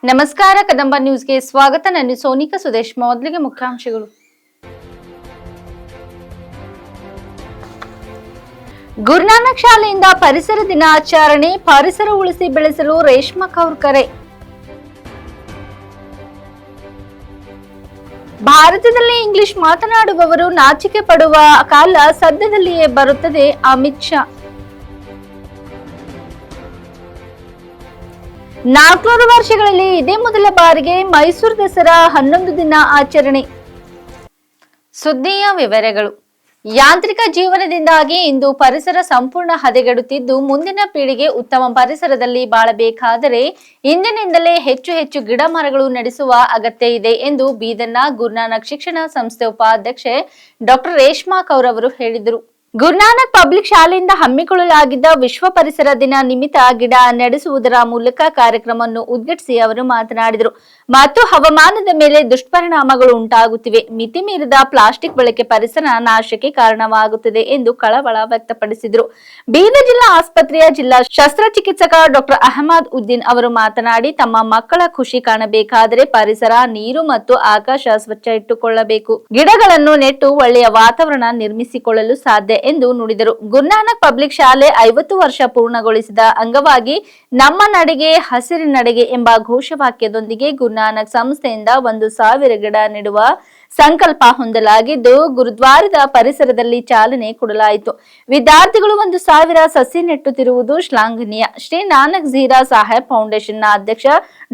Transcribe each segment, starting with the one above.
ನಮಸ್ಕಾರ, ಕದಂಬ ನ್ಯೂಸ್ಗೆ ಸ್ವಾಗತ. ನಾನು ಸೋನಿಕಾ ಸುದೇಶ್. ಮೊದಲಿಗೆ ಮುಖ್ಯಾಂಶಗಳು. ಗುರುನಾನಕ್ ಶಾಲೆಯಿಂದ ಪರಿಸರ ದಿನಾಚರಣೆ. ಪರಿಸರ ಉಳಿಸಿ ಬೆಳೆಸಲು ರೇಷ್ಮಾ ಕೌರ್ ಕರೆ. ಭಾರತದಲ್ಲಿ ಇಂಗ್ಲಿಷ್ ಮಾತನಾಡುವವರು ನಾಚಿಕೆ ಪಡುವ ಕಾಲ ಸದ್ಯದಲ್ಲಿಯೇ ಬರುತ್ತದೆ. ಅಮಿತ್ ಶಾ. 400 ವರ್ಷಗಳಲ್ಲಿ ಇದೇ ಮೊದಲ ಬಾರಿಗೆ ಮೈಸೂರು ದಸರಾ 11 ದಿನ ಆಚರಣೆ. ಸುದ್ದಿಯ ವಿವರಗಳು. ಯಾಂತ್ರಿಕ ಜೀವನದಿಂದಾಗಿ ಇಂದು ಪರಿಸರ ಸಂಪೂರ್ಣ ಹದಗೆಡುತ್ತಿದ್ದು, ಮುಂದಿನ ಪೀಳಿಗೆ ಉತ್ತಮ ಪರಿಸರದಲ್ಲಿ ಬಾಳಬೇಕಾದರೆ ಇಂದಿನಿಂದಲೇ ಹೆಚ್ಚು ಹೆಚ್ಚು ಗಿಡ ಮರಗಳು ನೆಡೆಸುವ ಅಗತ್ಯ ಇದೆ ಎಂದು ಬೀದರ್ನ ಗುರುನಾನಕ್ ಶಿಕ್ಷಣ ಸಂಸ್ಥೆ ಉಪಾಧ್ಯಕ್ಷೆ ಡಾಕ್ಟರ್ ರೇಷ್ಮಾ ಕೌರ್ ಅವರು ಹೇಳಿದರು. ಗುರುನಾನಕ್ ಪಬ್ಲಿಕ್ ಶಾಲೆಯಿಂದ ಹಮ್ಮಿಕೊಳ್ಳಲಾಗಿದ್ದ ವಿಶ್ವ ಪರಿಸರ ದಿನ ನಿಮಿತ್ತ ಗಿಡ ನಡೆಸುವುದರ ಮೂಲಕ ಕಾರ್ಯಕ್ರಮವನ್ನು ಉದ್ಘಾಟಿಸಿ ಅವರು ಮಾತನಾಡಿದರು. ಮತ್ತು ಹವಾಮಾನದ ಮೇಲೆ ದುಷ್ಪರಿಣಾಮಗಳು ಉಂಟಾಗುತ್ತಿವೆ. ಮಿತಿ ಮೀರಿದ ಪ್ಲಾಸ್ಟಿಕ್ ಬಳಕೆ ಪರಿಸರ ನಾಶಕ್ಕೆ ಕಾರಣವಾಗುತ್ತದೆ ಎಂದು ಕಳವಳ ವ್ಯಕ್ತಪಡಿಸಿದರು. ಬೀದರ್ ಜಿಲ್ಲಾ ಆಸ್ಪತ್ರೆಯ ಜಿಲ್ಲಾ ಶಸ್ತ್ರಚಿಕಿತ್ಸಕ ಡಾಕ್ಟರ್ ಅಹಮದ್ ಉದ್ದೀನ್ ಅವರು ಮಾತನಾಡಿ, ತಮ್ಮ ಮಕ್ಕಳ ಖುಷಿ ಕಾಣಬೇಕಾದರೆ ಪರಿಸರ, ನೀರು ಮತ್ತು ಆಕಾಶ ಸ್ವಚ್ಛ ಇಟ್ಟುಕೊಳ್ಳಬೇಕು. ಗಿಡಗಳನ್ನು ನೆಟ್ಟು ಒಳ್ಳೆಯ ವಾತಾವರಣ ನಿರ್ಮಿಸಿಕೊಳ್ಳಲು ಸಾಧ್ಯ ಎಂದು ನುಡಿದರು. ಗುರುನಾನಕ್ ಪಬ್ಲಿಕ್ ಶಾಲೆ 50 ವರ್ಷ ಪೂರ್ಣಗೊಳಿಸಿದ ಅಂಗವಾಗಿ ನಮ್ಮ ನಡೆಗೆ ಹಸಿರಿನಡೆಗೆ ಎಂಬ ಘೋಷವಾಕ್ಯದೊಂದಿಗೆ ಗುರುನಾನಕ್ ಸಂಸ್ಥೆಯಿಂದ 1,000 ಗಿಡ ನೆಡುವ ಸಂಕಲ್ಪ ಹೊಂದಲಾಗಿದ್ದು, ಗುರುದ್ವಾರದ ಪರಿಸರದಲ್ಲಿ ಚಾಲನೆ ಕೊಡಲಾಯಿತು. ವಿದ್ಯಾರ್ಥಿಗಳು 1,000 ಸಸಿ ನೆಟ್ಟುತ್ತಿರುವುದು ಶ್ಲಾಘನೀಯ. ಶ್ರೀ ನಾನಕ್ ಝೀರಾ ಸಾಹೇಬ್ ಫೌಂಡೇಶನ್ನ ಅಧ್ಯಕ್ಷ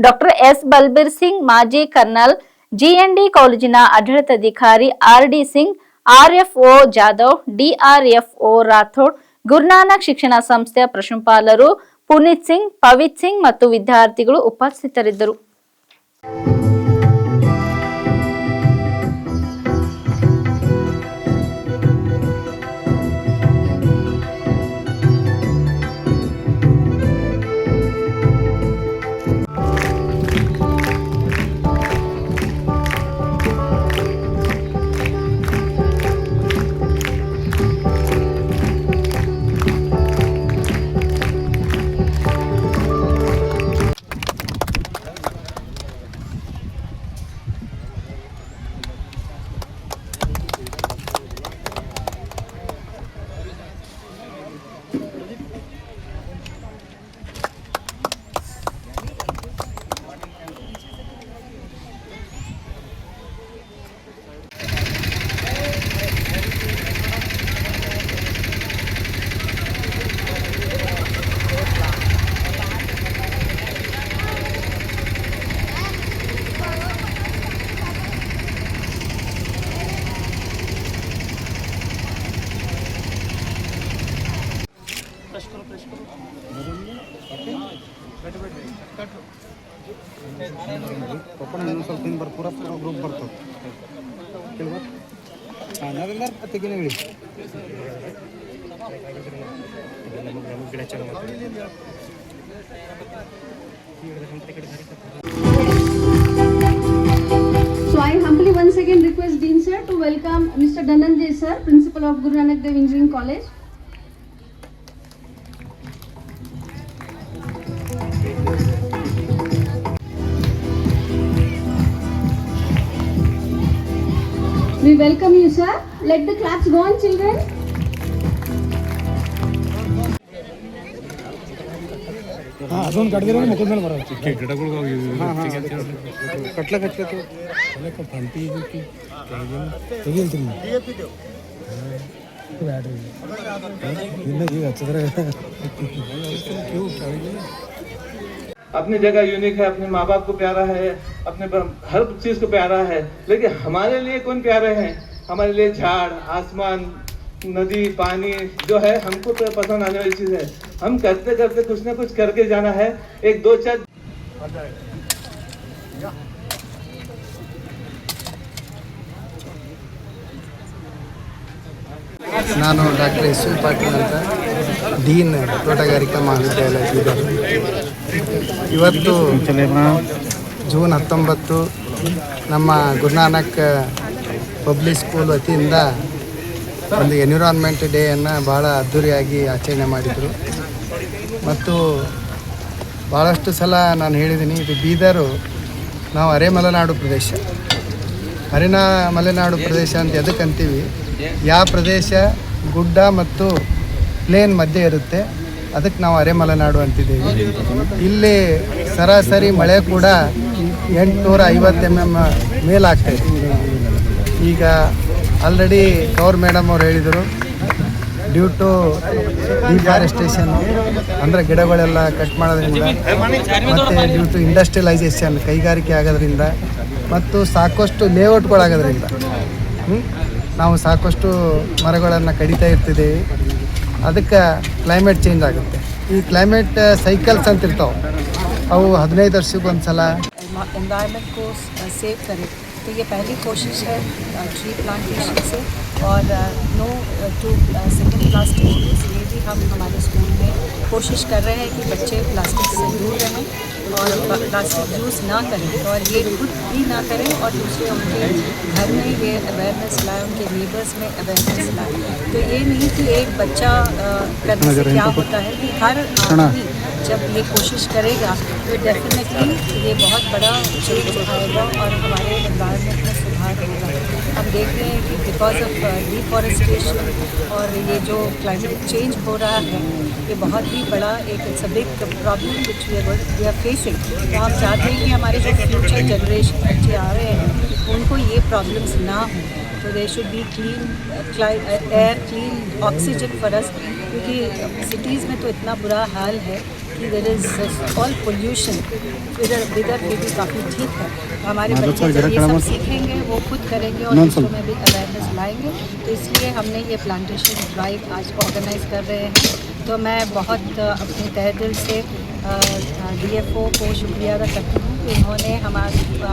ಡಾಕ್ಟರ್ ಎಸ್ ಬಲ್ಬೀರ್ ಸಿಂಗ್, ಮಾಜಿ ಕರ್ನಲ್, ಜಿಎನ್ಡಿ ಕಾಲೇಜಿನ ಆಡಳಿತಾಧಿಕಾರಿ R D. Singh, RFO Jadhav, DRFO Rathod, Guru Nanak ಶಿಕ್ಷಣ ಸಂಸ್ಥೆಯ ಪ್ರಾಂಶುಪಾಲರು ಪುನೀತ್ ಸಿಂಗ್, ಪವಿತ್ ಸಿಂಗ್ ಮತ್ತು ವಿದ್ಯಾರ್ಥಿಗಳು ಉಪಸ್ಥಿತರಿದ್ದರು. ಸ್ವಲ್ಪ ಹಿಂಗೆ ಪೂರ ಗ್ರೂಪ್ ಬರ್ತವೆ ಅನ್ನೋದೆಲ್ಲ ತೆಗಿನ ಹೇಳಿ ಗಿಡ ಚೆನ್ನಾಗಿ. So I humbly once again request Dean sir to welcome Mr. Dhananjay sir, Principal of Guru Nanak Dev Engineering College. We welcome you sir. Let the claps go on children. ಅದೊಂದು ಕಡ್ದಿರೋ ಮುಖದ ಮೇಲೆ ಬರೋದು ಗಿಡಗಳು ಕಟ್ಲಕ್ಕೆ ಪಂಟಿ ತೆಗಿಲ್ತೀನಿ ಈಗ ಹಚ್ಚಿದ್ರೆ अपनी जगह यूनिक है, अपने माँ बाप को प्यारा है, अपने हर चीज को प्यारा है, लेकिन हमारे लिए कौन प्यारे हैं? हमारे लिए झाड़, आसमान, नदी, पानी जो है हमको तो पसंद आने वाली चीज है. हम करते करते कुछ ना कुछ करके जाना है. एक दो चार ನಾನು ಡಾಕ್ಟರ್ ಎಸ್ ವಿ ಪಾಟೀಲ್ ಅಂತ, ಡೀನ್ ತೋಟಗಾರಿಕಾ ಮಹಾವಿದ್ಯಾಲಯ ಬೀದರ್. ಇವತ್ತು ಜೂನ್ 19 ನಮ್ಮ ಗುರುನಾನಕ್ ಪಬ್ಲಿಕ್ ಸ್ಕೂಲ್ ವತಿಯಿಂದ ಒಂದು ಎನ್ವಿರಾನ್ಮೆಂಟ್ ಡೇಯನ್ನು ಭಾಳ ಅದ್ಧೂರಿಯಾಗಿ ಆಚರಣೆ ಮಾಡಿದರು. ಮತ್ತು ಭಾಳಷ್ಟು ಸಲ ನಾನು ಹೇಳಿದ್ದೀನಿ, ಇದು ಬೀದರು ನಾವು ಅರೆಮಲೆನಾಡು ಪ್ರದೇಶ. ಮಲೆನಾಡು ಪ್ರದೇಶ ಅಂತ ಎದಕ್ಕೆ ಅಂತೀವಿ, ಯಾವ ಪ್ರದೇಶ ಗುಡ್ಡ ಮತ್ತು ಪ್ಲೇನ್ ಮಧ್ಯೆ ಇರುತ್ತೆ ಅದಕ್ಕೆ ನಾವು ಅರೆಮಲೆನಾಡು ಅಂತಿದ್ದೀವಿ. ಇಲ್ಲಿ ಸರಾಸರಿ ಮಳೆ ಕೂಡ 850 mm ಮೇಲಾಗ್ತಾಯಿದೆ. ಈಗ ಆಲ್ರೆಡಿ ಕವರ್ ಮೇಡಮ್ ಅವ್ರು ಹೇಳಿದರು, ಡ್ಯೂ ಟು ಡಿಫಾರೆಸ್ಟೇಷನ್ ಅಂದರೆ ಗಿಡಗಳೆಲ್ಲ ಕಟ್ ಮಾಡೋದ್ರಿಂದ ಮತ್ತು ಡ್ಯೂ ಟು ಇಂಡಸ್ಟ್ರಿಯಲೈಸೇಷನ್ ಕೈಗಾರಿಕೆ ಆಗೋದ್ರಿಂದ ಮತ್ತು ಸಾಕಷ್ಟು ಲೇಔಟ್ಗಳಾಗೋದ್ರಿಂದ ನಾವು ಸಾಕಷ್ಟು ಮರಗಳನ್ನು ಕಡಿತಾ ಇರ್ತಿದ್ದೀವಿ. ಅದಕ್ಕೆ ಕ್ಲೈಮೇಟ್ ಚೇಂಜ್ ಆಗುತ್ತೆ. ಈ ಕ್ಲೈಮೇಟ್ ಸೈಕಲ್ಸ್ ಅಂತ ಇರ್ತಾವೆ, ಅವು 15 ವರ್ಷಕ್ಕೆ ಒಂದು ಸಲ. एनवायरनमेंट को सेव करें, तो ये पहली कोशिश है ट्री प्लांटेशन से. और no to single plastic use, ये भी हम हमारे स्कूल में कोशिश कर रहे हैं कि बच्चे प्लास्टिक से दूर रहें और प्लास्टिक यूज़ ना करें, और ये खुद भी ना करें और दूसरे उनके घर में ये अवेयरनेस लाएं, उनके नेबर्स में अवेयरनेस लाएं. तो ये नहीं कि एक बच्चा करने से क्या होता है कि हर आदमी जब ये कोशिश करेगा तो डेफिनेटली ये बहुत बड़ा चेंज आएगा और हमारे एनवायरनमेंट में सुधार होगा. हम देख रहे हैं कि बिकॉज ऑफ डिफॉरेस्टेशन और ये जो क्लाइमेट चेंज हो रहा है, ये बहुत ही बड़ा एक it's a big problem which we are facing. तो हम चाहते हैं कि हमारे जो फ्यूचर जनरेशन बच्चे आ रहे हैं उनको ये प्रॉब्लम्स ना हो. तो they should be clean air, clean oxygen for us, क्योंकि सिटीज़ में तो इतना बुरा हाल है कि there is all pollution. Weather भी काफ़ी ठीक है. हमारे बच्चे जब ये सब सीखेंगे वो खुद करेंगे और दूसरों में भी अवेयरनेस लाएंगे. तो इसलिए हमने ये प्लांटेशन ड्राइव आज ऑर्गेनाइज़ कर रहे हैं. तो मैं बहुत अपने तहे दिल से DFO को शुक्रिया अदा करती हूँ कि इन्होंने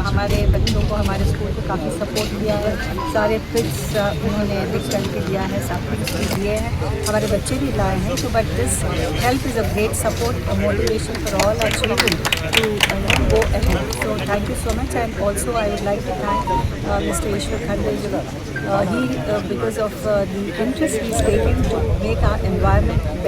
हमारे बच्चों को, हमारे स्कूल को काफ़ी सपोर्ट दिया है. सारे ट्रिक्स उन्होंने लिख करके दिया है, सब कुछ दिए हैं, हमारे बच्चे भी लाए हैं. तो but this help is a great support, motivation for all our children to go ahead. So thank you so much, and also I would like to thank Mr. Ishwar Khande. He because of the interest he is taking to make our environment better.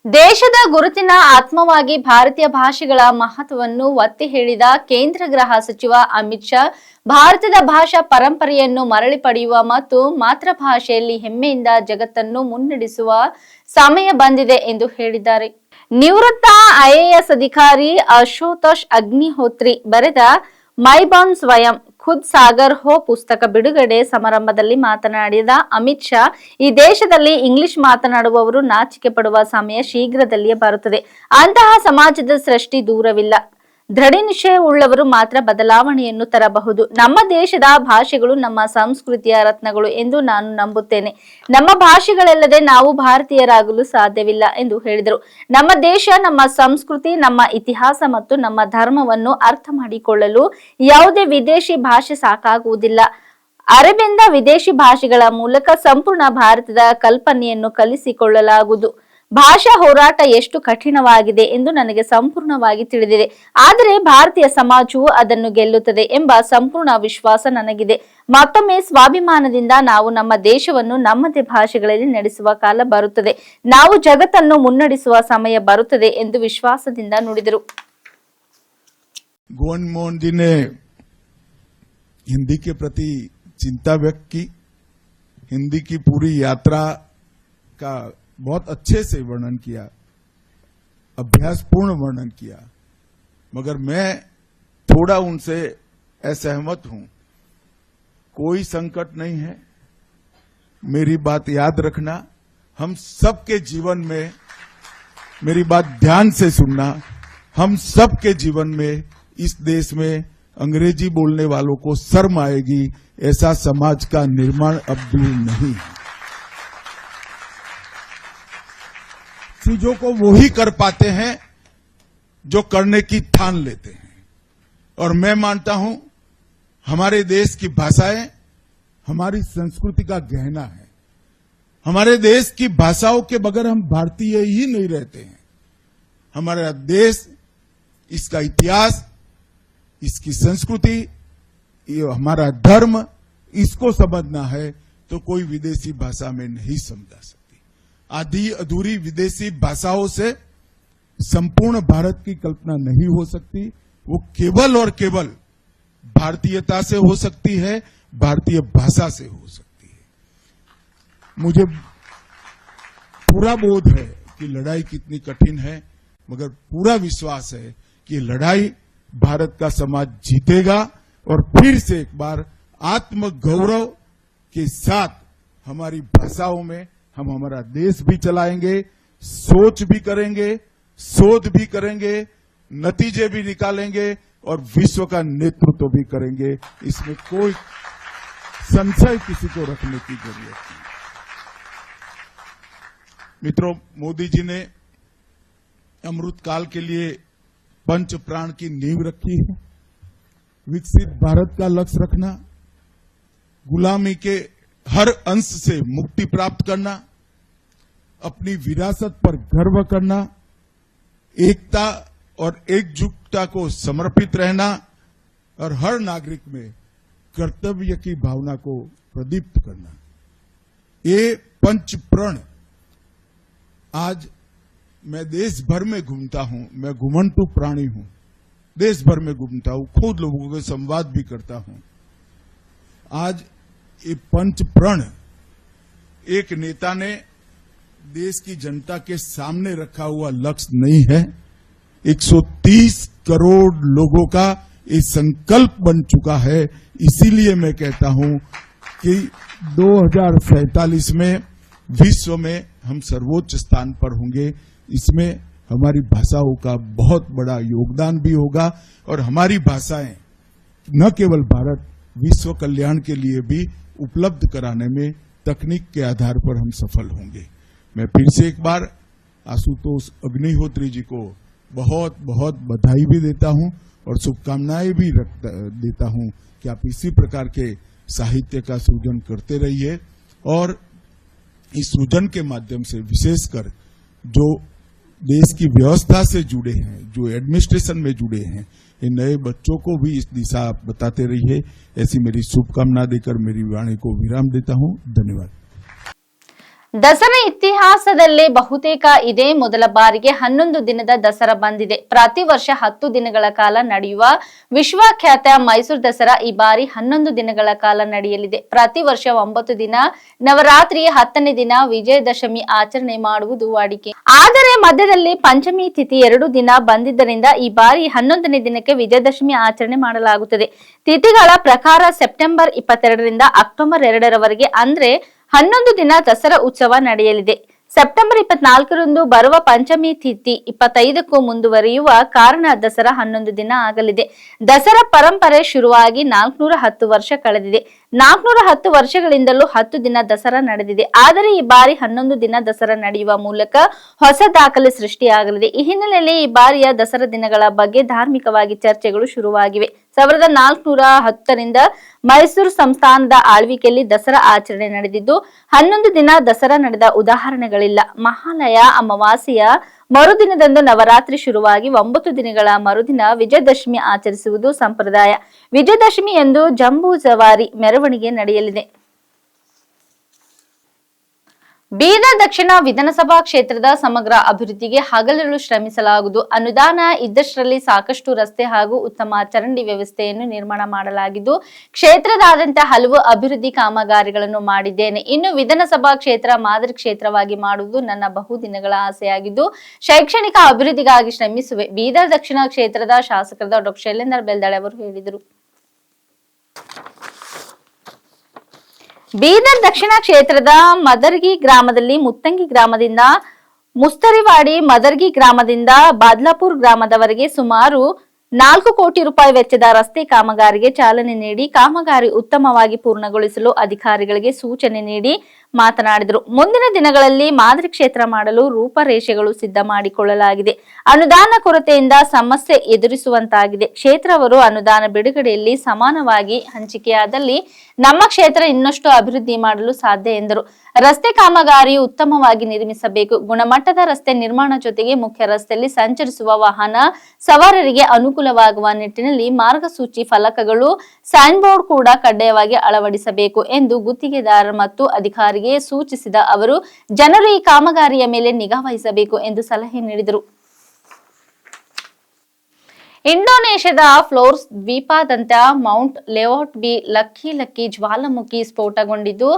ದೇಶದ ಗುರುತಿನ ಆತ್ಮವಾಗಿ ಭಾರತೀಯ ಭಾಷೆಗಳ ಮಹತ್ವವನ್ನು ಒತ್ತಿ ಹೇಳಿದ ಕೇಂದ್ರ ಗೃಹ ಸಚಿವ ಅಮಿತ್ ಶಾ, ಭಾರತದ ಭಾಷಾ ಪರಂಪರೆಯನ್ನು ಮರಳಿ ಪಡೆಯುವ ಮತ್ತು ಮಾತೃಭಾಷೆಯಲ್ಲಿ ಹೆಮ್ಮೆಯಿಂದ ಜಗತ್ತನ್ನು ಮುನ್ನಡೆಸುವ ಸಮಯ ಬಂದಿದೆ ಎಂದು ಹೇಳಿದ್ದಾರೆ. ನಿವೃತ್ತ IAS ಅಧಿಕಾರಿ ಅಶುತೋಷ್ ಅಗ್ನಿಹೋತ್ರಿ ಬರೆದ ಮೈ ಬಾನ್ ಸ್ವಯಂ ಖುದ್ ಸಾಗರ್ ಹೋ ಪುಸ್ತಕ ಬಿಡುಗಡೆ ಸಮಾರಂಭದಲ್ಲಿ ಮಾತನಾಡಿದ ಅಮಿತ್ ಶಾ, ಈ ದೇಶದಲ್ಲಿ ಇಂಗ್ಲಿಷ್ ಮಾತನಾಡುವವರು ನಾಚಿಕೆ ಪಡುವ ಸಮಯ ಶೀಘ್ರದಲ್ಲಿಯೇ ಬರುತ್ತದೆ. ಅಂತಹ ಸಮಾಜದ ಸೃಷ್ಟಿ ದೂರವಿಲ್ಲ. ದೃಢ ನಿಶ್ಚಯವುಳ್ಳವರು ಮಾತ್ರ ಬದಲಾವಣೆಯನ್ನು ತರಬಹುದು. ನಮ್ಮ ದೇಶದ ಭಾಷೆಗಳು ನಮ್ಮ ಸಂಸ್ಕೃತಿಯ ರತ್ನಗಳು ಎಂದು ನಾನು ನಂಬುತ್ತೇನೆ. ನಮ್ಮ ಭಾಷೆಗಳಲ್ಲದೆ ನಾವು ಭಾರತೀಯರಾಗಲು ಸಾಧ್ಯವಿಲ್ಲ ಎಂದು ಹೇಳಿದರು. ನಮ್ಮ ದೇಶ, ನಮ್ಮ ಸಂಸ್ಕೃತಿ, ನಮ್ಮ ಇತಿಹಾಸ ಮತ್ತು ನಮ್ಮ ಧರ್ಮವನ್ನು ಅರ್ಥ ಮಾಡಿಕೊಳ್ಳಲು ಯಾವುದೇ ವಿದೇಶಿ ಭಾಷೆ ಸಾಕಾಗುವುದಿಲ್ಲ. ಅರಬಿಂದ ವಿದೇಶಿ ಭಾಷೆಗಳ ಮೂಲಕ ಸಂಪೂರ್ಣ ಭಾರತದ ಕಲ್ಪನೆಯನ್ನು ಕಲಿಸಿಕೊಳ್ಳಲಾಗುವುದು. ಭಾಷಾ ಹೋರಾಟ ಎಷ್ಟು ಕಠಿಣವಾಗಿದೆ ಎಂದು ನನಗೆ ಸಂಪೂರ್ಣವಾಗಿ ತಿಳಿದಿದೆ. ಆದರೆ ಭಾರತೀಯ ಸಮಾಜವು ಅದನ್ನು ಗೆಲ್ಲುತ್ತದೆ ಎಂಬ ಸಂಪೂರ್ಣ ವಿಶ್ವಾಸ ನನಗಿದೆ. ಮತ್ತೊಮ್ಮೆ ಸ್ವಾಭಿಮಾನದಿಂದ ನಾವು ನಮ್ಮ ದೇಶವನ್ನು ನಮ್ಮದೇ ಭಾಷೆಗಳಲ್ಲಿ ನಡೆಸುವ ಕಾಲ ಬರುತ್ತದೆ. ನಾವು ಜಗತ್ತನ್ನು ಮುನ್ನಡೆಸುವ ಸಮಯ ಬರುತ್ತದೆ ಎಂದು ವಿಶ್ವಾಸದಿಂದ ನುಡಿದರು. गोविंद मोहन जी ने हिंदी के प्रति चिंता व्यक्त की. हिंदी की पूरी यात्रा का बहुत अच्छे से वर्णन किया, अभ्यासपूर्ण वर्णन किया, मगर मैं थोड़ा उनसे असहमत हूं. कोई संकट नहीं है. मेरी बात याद रखना, हम सबके जीवन में, मेरी बात ध्यान से सुनना, हम सबके जीवन में इस देश में अंग्रेजी बोलने वालों को शर्म आएगी, ऐसा समाज का निर्माण अब दूर नहीं है. चीजों को वो ही कर पाते हैं जो करने की ठान लेते हैं. और मैं मानता हूं हमारे देश की भाषाएं हमारी संस्कृति का गहना है. हमारे देश की भाषाओं के बगैर हम भारतीय ही नहीं रहते हैं. हमारा देश, इसका इतिहास, इसकी संस्कृति, ये हमारा धर्म, इसको समझना है तो कोई विदेशी भाषा में नहीं समझा सकती. आधी अधूरी विदेशी भाषाओं से संपूर्ण भारत की कल्पना नहीं हो सकती। वो केवल और केवल भारतीयता से हो सकती है, भारतीय भाषा से हो सकती है। मुझे पूरा बोध है कि लड़ाई कितनी कठिन है, मगर पूरा विश्वास है कि लड़ाई भारत का समाज जीतेगा और फिर से एक बार आत्मगौरव के साथ हमारी भाषाओं में हम हमारा देश भी चलाएंगे, सोच भी करेंगे, शोध भी करेंगे, नतीजे भी निकालेंगे और विश्व का नेतृत्व भी करेंगे। इसमें कोई संशय किसी को रखने की जरूरत नहीं। मित्रों, मोदी जी ने अमृत काल के लिए पंच प्राण की नींव रखी है। विकसित भारत का लक्ष्य रखना, गुलामी के हर अंश से मुक्ति प्राप्त करना, अपनी विरासत पर गर्व करना, एकता और एकजुटता को समर्पित रहना और हर नागरिक में कर्तव्य की भावना को प्रदीप्त करना, ये पंच प्रण आज मैं देश भर में घूमता हूं। मैं घुमंतु प्राणी हूं, देश भर में घूमता हूं, खुद लोगों के संवाद भी करता हूं। आज ये पंच प्रण एक नेता ने देश की जनता के सामने रखा हुआ लक्ष्य नहीं है, 130 करोड़ लोगों का ये संकल्प बन चुका है। इसीलिए मैं कहता हूं कि 2047 में विश्व में हम सर्वोच्च स्थान पर होंगे। इसमें हमारी भाषाओं का बहुत बड़ा योगदान भी होगा और हमारी भाषाएं न केवल भारत, विश्व कल्याण के लिए भी उपलब्ध कराने में तकनीक के आधार पर हम सफल होंगे। मैं फिर से एक बार आशुतोष अग्निहोत्री जी को बहुत बहुत बधाई भी देता हूं और शुभकामनाएं भी देता हूं कि आप इसी प्रकार के साहित्य का सृजन करते रहिए और इस सृजन के माध्यम से विशेषकर जो देश की व्यवस्था से जुड़े हैं, जो एडमिनिस्ट्रेशन में जुड़े हैं, इन नए बच्चों को भी इस दिशा बताते रहिए। ऐसी मेरी शुभकामना देकर मेरी वाणी को विराम देता हूं। धन्यवाद। ದಸರಾ ಇತಿಹಾಸದಲ್ಲೇ ಬಹುತೇಕ ಇದೇ ಮೊದಲ ಬಾರಿಗೆ 11 ದಿನದ ದಸರಾ ಬಂದಿದೆ. ಪ್ರತಿ ವರ್ಷ 10 ದಿನಗಳ ಕಾಲ ನಡೆಯುವ ವಿಶ್ವಖ್ಯಾತ ಮೈಸೂರು ದಸರಾ ಈ ಬಾರಿ 11 ದಿನಗಳ ಕಾಲ ನಡೆಯಲಿದೆ. ಪ್ರತಿ ವರ್ಷ 9 ದಿನ ನವರಾತ್ರಿ, 10ನೇ ದಿನ ವಿಜಯದಶಮಿ ಆಚರಣೆ ಮಾಡುವುದು ವಾಡಿಕೆ. ಆದರೆ ಮಧ್ಯದಲ್ಲಿ ಪಂಚಮಿ ತಿಥಿ 2 ದಿನ ಬಂದಿದ್ದರಿಂದ ಈ ಬಾರಿ 11ನೇ ದಿನಕ್ಕೆ ವಿಜಯದಶಮಿ ಆಚರಣೆ ಮಾಡಲಾಗುತ್ತದೆ. ತಿಥಿಗಳ ಪ್ರಕಾರ ಸೆಪ್ಟೆಂಬರ್ 22ರಿಂದ ಅಕ್ಟೋಬರ್ 2ರವರೆಗೆ ಅಂದ್ರೆ 11 ದಿನ ದಸರಾ ಉತ್ಸವ ನಡೆಯಲಿದೆ. ಸೆಪ್ಟೆಂಬರ್ 24ರಂದು ಬರುವ ಪಂಚಮಿ ತಿಥಿ 25ಕ್ಕೂ ಮುಂದುವರಿಯುವ ಕಾರಣ ದಸರಾ 11 ದಿನ ಆಗಲಿದೆ. ದಸರಾ ಪರಂಪರೆ ಶುರುವಾಗಿ 410 ವರ್ಷ ಕಳೆದಿದೆ. 410 ವರ್ಷಗಳಿಂದಲೂ 10 ದಿನ ದಸರಾ ನಡೆದಿದೆ. ಆದರೆ ಈ ಬಾರಿ 11 ದಿನ ದಸರಾ ನಡೆಯುವ ಮೂಲಕ ಹೊಸ ದಾಖಲೆ ಸೃಷ್ಟಿಯಾಗಲಿದೆ. ಈ ಹಿನ್ನೆಲೆಯಲ್ಲಿ ಈ ಬಾರಿಯ ದಸರಾ ದಿನಗಳ ಬಗ್ಗೆ ಧಾರ್ಮಿಕವಾಗಿ ಚರ್ಚೆಗಳು ಶುರುವಾಗಿವೆ. 1410ರಿಂದ ಮೈಸೂರು ಸಂಸ್ಥಾನದ ಆಳ್ವಿಕೆಯಲ್ಲಿ ದಸರಾ ಆಚರಣೆ ನಡೆದಿದ್ದು 11 ದಿನ ದಸರಾ ನಡೆದ ಉದಾಹರಣೆಗಳಿಲ್ಲ. ಮಹಾಲಯ ಅಮಾವಾಸ್ಯೆಯ ಮರುದಿನದಂದು ನವರಾತ್ರಿ ಶುರುವಾಗಿ 9 ದಿನಗಳ ಮರುದಿನ ವಿಜಯದಶಮಿ ಆಚರಿಸುವುದು ಸಂಪ್ರದಾಯ. ವಿಜಯದಶಮಿ ಎಂದು ಜಂಬೂ ಸವಾರಿ ಮೆರವಣಿಗೆ ನಡೆಯಲಿದೆ. ಬೀದರ್ ದಕ್ಷಿಣ ವಿಧಾನಸಭಾ ಕ್ಷೇತ್ರದ ಸಮಗ್ರ ಅಭಿವೃದ್ಧಿಗೆ ಹಗಲಿರುಳು ಶ್ರಮಿಸಲಾಗುವುದು. ಅನುದಾನ ಇದ್ದಷ್ಟರಲ್ಲಿ ಸಾಕಷ್ಟು ರಸ್ತೆ ಹಾಗೂ ಉತ್ತಮ ಚರಂಡಿ ವ್ಯವಸ್ಥೆಯನ್ನು ನಿರ್ಮಾಣ ಮಾಡಲಾಗಿದ್ದು ಕ್ಷೇತ್ರದಾದ್ಯಂತ ಹಲವು ಅಭಿವೃದ್ಧಿ ಕಾಮಗಾರಿಗಳನ್ನು ಮಾಡಿದ್ದೇನೆ. ಇನ್ನು ವಿಧಾನಸಭಾ ಕ್ಷೇತ್ರ ಮಾದರಿ ಕ್ಷೇತ್ರವಾಗಿ ಮಾಡುವುದು ನನ್ನ ಬಹುದಿನಗಳ ಆಸೆಯಾಗಿದ್ದು ಶೈಕ್ಷಣಿಕ ಅಭಿವೃದ್ಧಿಗಾಗಿ ಶ್ರಮಿಸುವೆ. ಬೀದರ್ ದಕ್ಷಿಣ ಕ್ಷೇತ್ರದ ಶಾಸಕರಾದ ಡಾ. ಶೈಲೇಂದರ್ ಬೆಲ್ದಾಳೆ ಅವರು ಹೇಳಿದರು. ಬೀದರ್ ದಕ್ಷಿಣ ಕ್ಷೇತ್ರದ ಮದರ್ಗಿ ಗ್ರಾಮದಲ್ಲಿ ಮುತ್ತಂಗಿ ಗ್ರಾಮದಿಂದ ಮುಸ್ತರಿವಾಡಿ, ಮದರ್ಗಿ ಗ್ರಾಮದಿಂದ ಬಾದ್ಲಾಪುರ್ ಗ್ರಾಮದವರೆಗೆ ಸುಮಾರು 4 ಕೋಟಿ ರೂಪಾಯಿ ವೆಚ್ಚದ ರಸ್ತೆ ಕಾಮಗಾರಿಗೆ ಚಾಲನೆ ನೀಡಿ ಕಾಮಗಾರಿ ಉತ್ತಮವಾಗಿ ಪೂರ್ಣಗೊಳಿಸಲು ಅಧಿಕಾರಿಗಳಿಗೆ ಸೂಚನೆ ನೀಡಿ ಮಾತನಾಡಿದರು. ಮುಂದಿನ ದಿನಗಳಲ್ಲಿ ಮಾದರಿ ಕ್ಷೇತ್ರ ಮಾಡಲು ರೂಪರೇಷೆಗಳು ಸಿದ್ಧ ಮಾಡಿಕೊಳ್ಳಲಾಗಿದೆ. ಅನುದಾನ ಕೊರತೆಯಿಂದ ಸಮಸ್ಯೆ ಎದುರಿಸುವಂತಾಗಿದೆ. ಕ್ಷೇತ್ರವರು ಅನುದಾನ ಬಿಡುಗಡೆಯಲ್ಲಿ ಸಮಾನವಾಗಿ ಹಂಚಿಕೆಯಾದಲ್ಲಿ ನಮ್ಮ ಕ್ಷೇತ್ರ ಇನ್ನಷ್ಟು ಅಭಿವೃದ್ಧಿ ಮಾಡಲು ಸಾಧ್ಯ ಎಂದರು. ರಸ್ತೆ ಕಾಮಗಾರಿ ಉತ್ತಮವಾಗಿ ನಿರ್ಮಿಸಬೇಕು. ಗುಣಮಟ್ಟದ ರಸ್ತೆ ನಿರ್ಮಾಣ ಜೊತೆಗೆ ಮುಖ್ಯ ರಸ್ತೆಯಲ್ಲಿ ಸಂಚರಿಸುವ ವಾಹನ ಸವಾರರಿಗೆ ಅನುಕೂಲವಾಗುವ ನಿಟ್ಟಿನಲ್ಲಿ ಮಾರ್ಗಸೂಚಿ ಫಲಕಗಳು, ಸೈನ್ ಬೋರ್ಡ್ ಕೂಡ ಕಡ್ಡಾಯವಾಗಿ ಅಳವಡಿಸಬೇಕು ಎಂದು ಗುತ್ತಿಗೆದಾರ ಮತ್ತು ಅಧಿಕಾರಿಗೆ ಸೂಚಿಸಿದ ಅವರು ಜನರು ಈ ಕಾಮಗಾರಿಯ ಮೇಲೆ ನಿಗಾ ವಹಿಸಬೇಕು ಎಂದು ಸಲಹೆ ನೀಡಿದರು. ಇಂಡೋನೇಷ್ಯಾದ ಫ್ಲೋರ್ಸ್ ದ್ವೀಪದಂತ ಮೌಂಟ್ ಲೆವಾಟ್ ಬಿ ಲಕ್ಕಿ ಜ್ವಾಲಾಮುಖಿ ಸ್ಫೋಟಗೊಂಡಿದ್ದು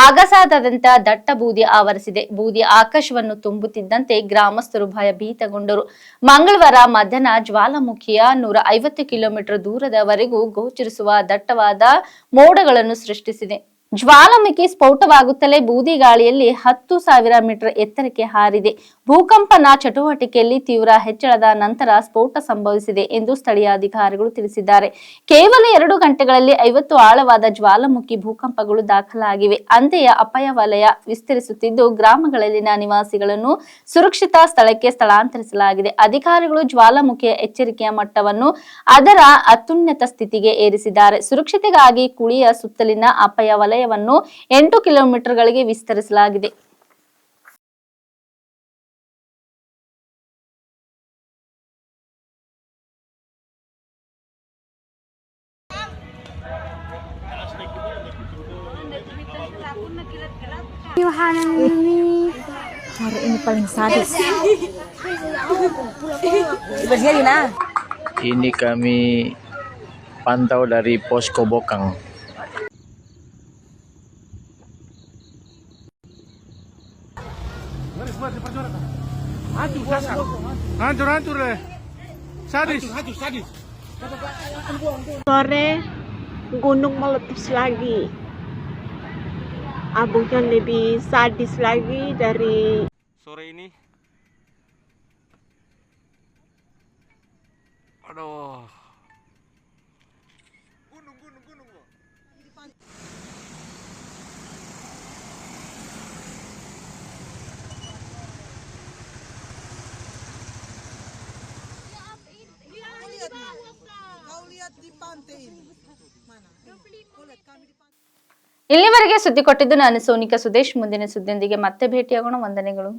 ಆಗಸಾದಂತ ದಟ್ಟ ಬೂದಿ ಆವರಿಸಿದೆ. ಬೂದಿ ಆಕಾಶವನ್ನು ತುಂಬುತ್ತಿದ್ದಂತೆ ಗ್ರಾಮಸ್ಥರು ಭಯಭೀತಗೊಂಡರು. ಮಂಗಳವಾರ ಮಧ್ಯಾಹ್ನ ಜ್ವಾಲಾಮುಖಿಯ 150 ಕಿಲೋಮೀಟರ್ ದೂರದವರೆಗೂ ಗೋಚರಿಸುವ ದಟ್ಟವಾದ ಮೋಡಗಳನ್ನು ಸೃಷ್ಟಿಸಿದೆ. ಜ್ವಾಲಾಮುಖಿ ಸ್ಫೋಟವಾಗುತ್ತಲೇ ಬೂದಿ ಗಾಳಿಯಲ್ಲಿ 10,000 ಮೀಟರ್ ಎತ್ತರಕ್ಕೆ ಹಾರಿದೆ. ಭೂಕಂಪನ ಚಟುವಟಿಕೆಯಲ್ಲಿ ತೀವ್ರ ಹೆಚ್ಚಳದ ನಂತರ ಸ್ಫೋಟ ಸಂಭವಿಸಿದೆ ಎಂದು ಸ್ಥಳೀಯ ಅಧಿಕಾರಿಗಳು ತಿಳಿಸಿದ್ದಾರೆ. ಕೇವಲ 2 ಗಂಟೆಗಳಲ್ಲಿ 50 ಆಳವಾದ ಜ್ವಾಲಾಮುಖಿ ಭೂಕಂಪಗಳು ದಾಖಲಾಗಿವೆ. ಅಂತೆಯೇ ಅಪಾಯ ವಲಯ ವಿಸ್ತರಿಸುತ್ತಿದ್ದು ಗ್ರಾಮಗಳಲ್ಲಿನ ನಿವಾಸಿಗಳನ್ನು ಸುರಕ್ಷಿತ ಸ್ಥಳಕ್ಕೆ ಸ್ಥಳಾಂತರಿಸಲಾಗಿದೆ. ಅಧಿಕಾರಿಗಳು ಜ್ವಾಲಾಮುಖಿಯ ಎಚ್ಚರಿಕೆಯ ಮಟ್ಟವನ್ನು ಅದರ ಅತ್ಯುನ್ನತ ಸ್ಥಿತಿಗೆ ಏರಿಸಿದ್ದಾರೆ. ಸುರಕ್ಷತೆಗಾಗಿ ಕುಳಿಯ ಸುತ್ತಲಿನ ಅಪಾಯ ವಲಯವನ್ನು 8 ಕಿಲೋಮೀಟರ್ಗಳಿಗೆ ವಿಸ್ತರಿಸಲಾಗಿದೆ. Hari ini paling sadis. Berjadi na. Ini kami pantau dari Posko Bokang. Hancur deh. Sadis. Sore gunung meletus lagi. Abunya lebih sadis lagi dari sore ini. Aduh. Gunung. Kau lihat di pantai ini. Mana? Kau lihat kami di pantai. ಇಲ್ಲಿವರೆಗೆ ಸುದ್ದಿ ಕೊಟ್ಟಿದ್ದು ನಾನು ಸೋನಿಕಾ ಸುದೇಶ್. ಮುಂದಿನ ಸುದ್ದಿಯೊಂದಿಗೆ ಮತ್ತೆ ಭೇಟಿಯಾಗೋಣ. ವಂದನೆಗಳು.